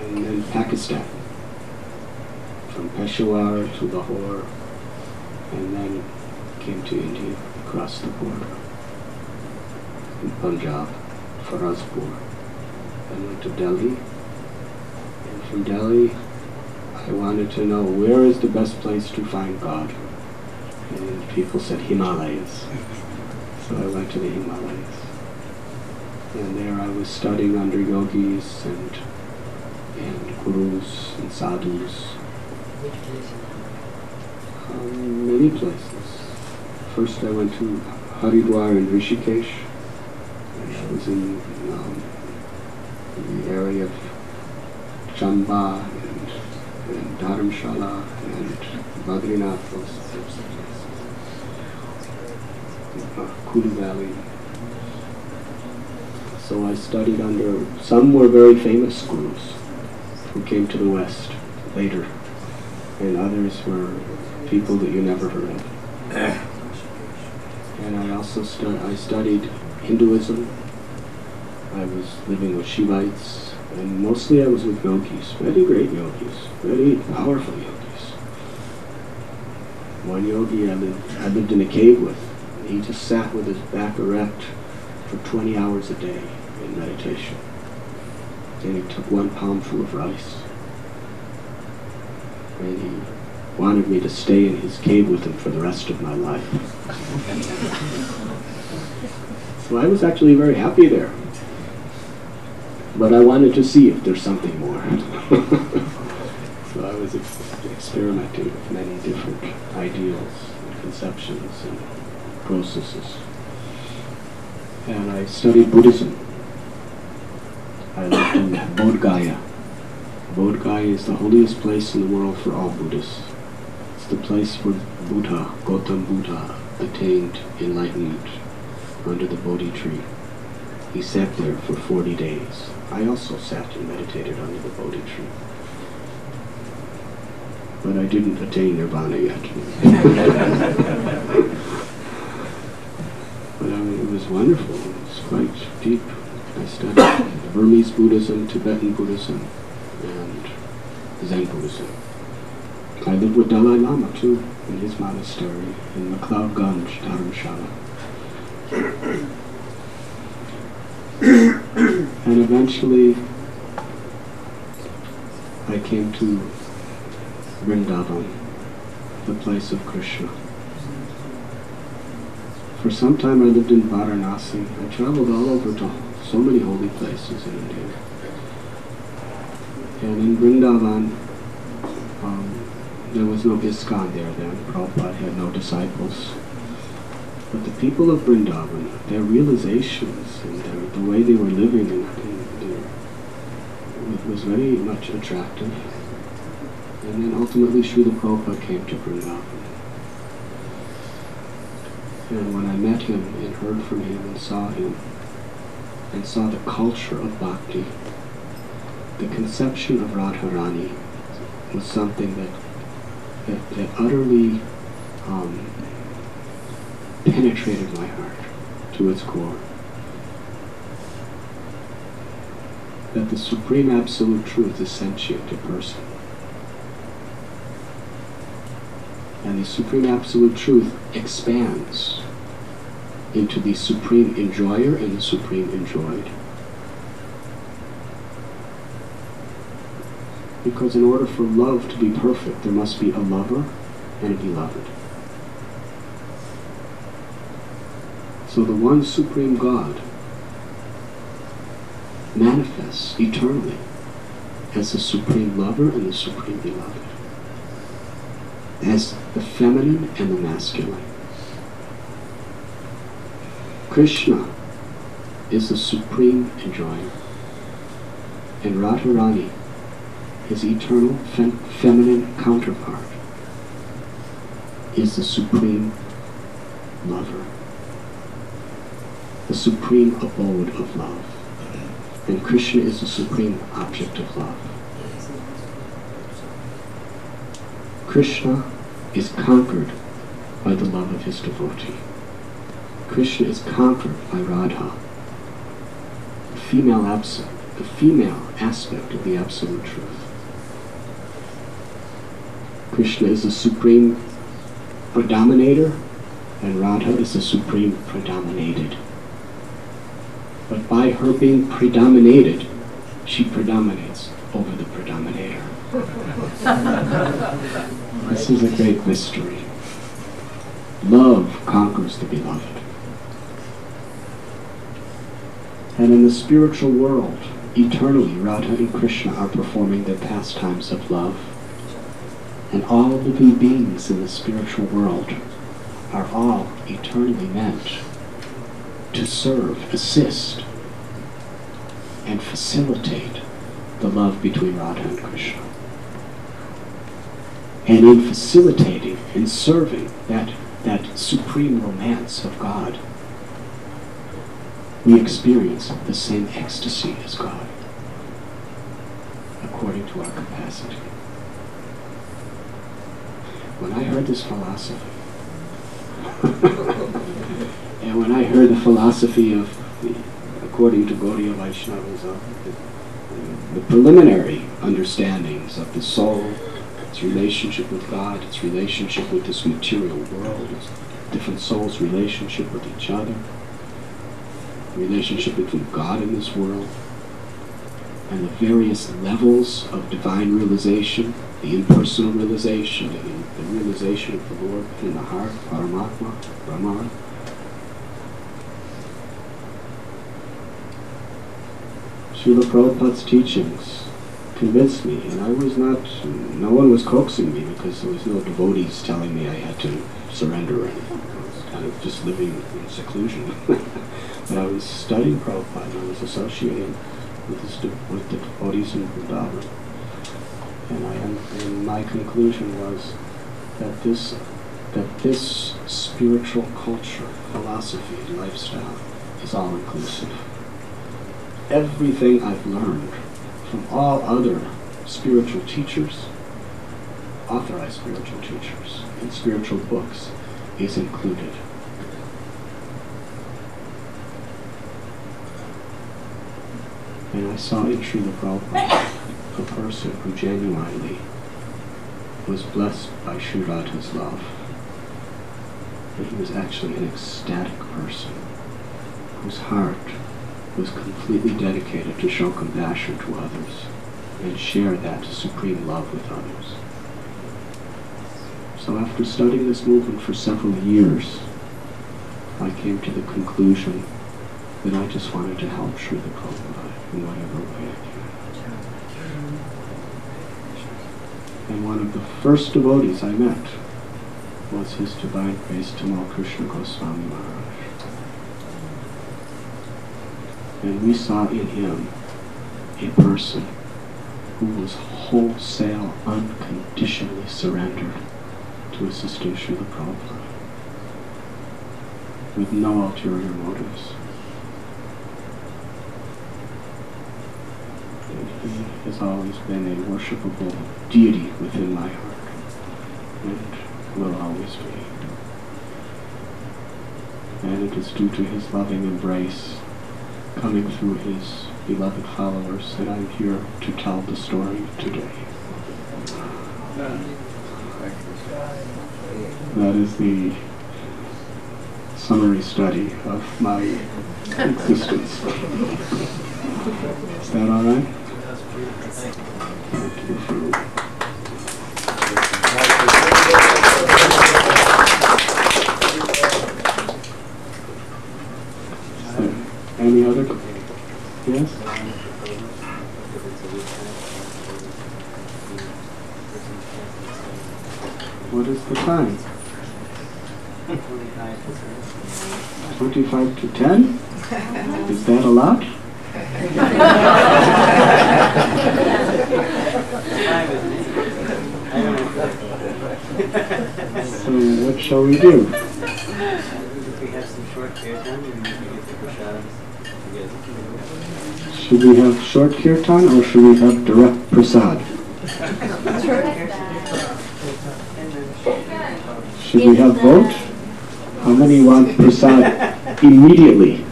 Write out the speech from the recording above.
and then Pakistan, from Peshawar to Lahore, and then came to India, across the border, in Punjab, Firozpur. Then went to Delhi, and from Delhi I wanted to know where is the best place to find God. And people said Himalayas. So I went to the Himalayas. And there I was studying under yogis and gurus and sadhus. Which place? Many places. First I went to Haridwar and Rishikesh. I was in the area of Chamba and Dharamshala and Badrinath, those types of places. Kulu Valley. So I studied under, some were very famous gurus who came to the West later, and others were people that you never heard of. And I also studied Hinduism. I was living with Shivites, and mostly I was with yogis, very great yogis, very powerful yogis. One yogi I lived in a cave with. He just sat with his back erect for 20 hours a day in meditation. And he took 1 palmful of rice. And he wanted me to stay in his cave with him for the rest of my life. So I was actually very happy there. But I wanted to see if there's something more. So I was experimenting with many different ideals and conceptions and processes. And I studied Buddhism. I lived in Bodh Gaya. Bodh Gaya is the holiest place in the world for all Buddhists. It's the place where Buddha, Gautam Buddha, attained enlightenment under the Bodhi tree. He sat there for 40 days. I also sat and meditated under the Bodhi tree. But I didn't attain nirvana yet. But it was wonderful. It was quite deep. I studied Burmese Buddhism, Tibetan Buddhism, and Zen Buddhism. I lived with Dalai Lama too, in his monastery, in McLeod Ganj, Dharamshala. And eventually, I came to Vrindavan, the place of Krishna. For some time I lived in Varanasi. I traveled all over to so many holy places in India. And in Vrindavan, there was no ISKCON there then. Prabhupada had no disciples. But the people of Vrindavan, their realizations and the way they were living it was very much attractive. And then ultimately Srila Prabhupada came to Vrindavan. And when I met him and heard from him and saw the culture of bhakti, the conception of Radharani was something that utterly penetrated my heart to its core. That the Supreme Absolute Truth is sentient, a person. And the Supreme Absolute Truth expands into the Supreme Enjoyer and the Supreme Enjoyed. Because in order for love to be perfect, there must be a lover and a beloved. So the one Supreme God manifests eternally as the Supreme Lover and the Supreme Beloved, as the feminine and the masculine. Krishna is the Supreme Enjoyer, and Radharani, his eternal feminine counterpart, is the Supreme Lover, the supreme abode of love. And Krishna is the supreme object of love. Krishna is conquered by the love of his devotee. Krishna is conquered by Radha, the female the female aspect of the Absolute Truth. Krishna is the supreme predominator, and Radha is the supreme predominated. But by her being predominated, she predominates over the predominator. This is a great mystery. Love conquers the beloved. And in the spiritual world, eternally, Radha and Krishna are performing their pastimes of love. And all living beings in the spiritual world are all eternally meant to serve, assist, and facilitate the love between Radha and Krishna. And in facilitating and serving that supreme romance of God, we experience the same ecstasy as God, according to our capacity. When I heard this philosophy, and when I heard the philosophy of, according to Gaudiya Vaishnavism, the preliminary understandings of the soul, its relationship with God, its relationship with this material world, its different souls' relationship with each other, relationship between God and this world, and the various levels of divine realization, the impersonal realization, and the realization of the Lord in the heart, Paramatma, Brahman. Srila Prabhupada's teachings convinced me, and no one was coaxing me, because there was no devotees telling me I had to surrender or anything. I was kind of just living in seclusion. But I was studying Prabhupada, and I was associating with the devotees in Vrindavan. And my conclusion was that this spiritual culture, philosophy, and lifestyle is all-inclusive. Everything I've learned from all other spiritual teachers, authorized spiritual teachers, in spiritual books, is included. And I saw in Srila Prabhupada a person who genuinely was blessed by Sri Radha's love. But he was actually an ecstatic person whose heart was completely dedicated to show compassion to others and share that supreme love with others. So after studying this movement for several years, I came to the conclusion that I just wanted to help Srila Prabhupada in whatever way I can. And one of the first devotees I met was His Divine Grace Tamal Krishna Goswami Maharaj. And we saw in him a person who was wholesale, unconditionally surrendered to assisting Srila Prabhupada, with no ulterior motives. And he has always been a worshipable deity within my heart, and will always be. And it is due to his loving embrace coming through his beloved followers that I'm here to tell the story today. That is the summary study of my existence. Is that all right? Thank you for any other? Yes? What is the time? 25 to 10? Is that a lot? So what shall we do? We have some short kirtan and we get the prasadam together. Should we have short kirtan or should we have direct prasad? Should we have both? How many want prasad immediately?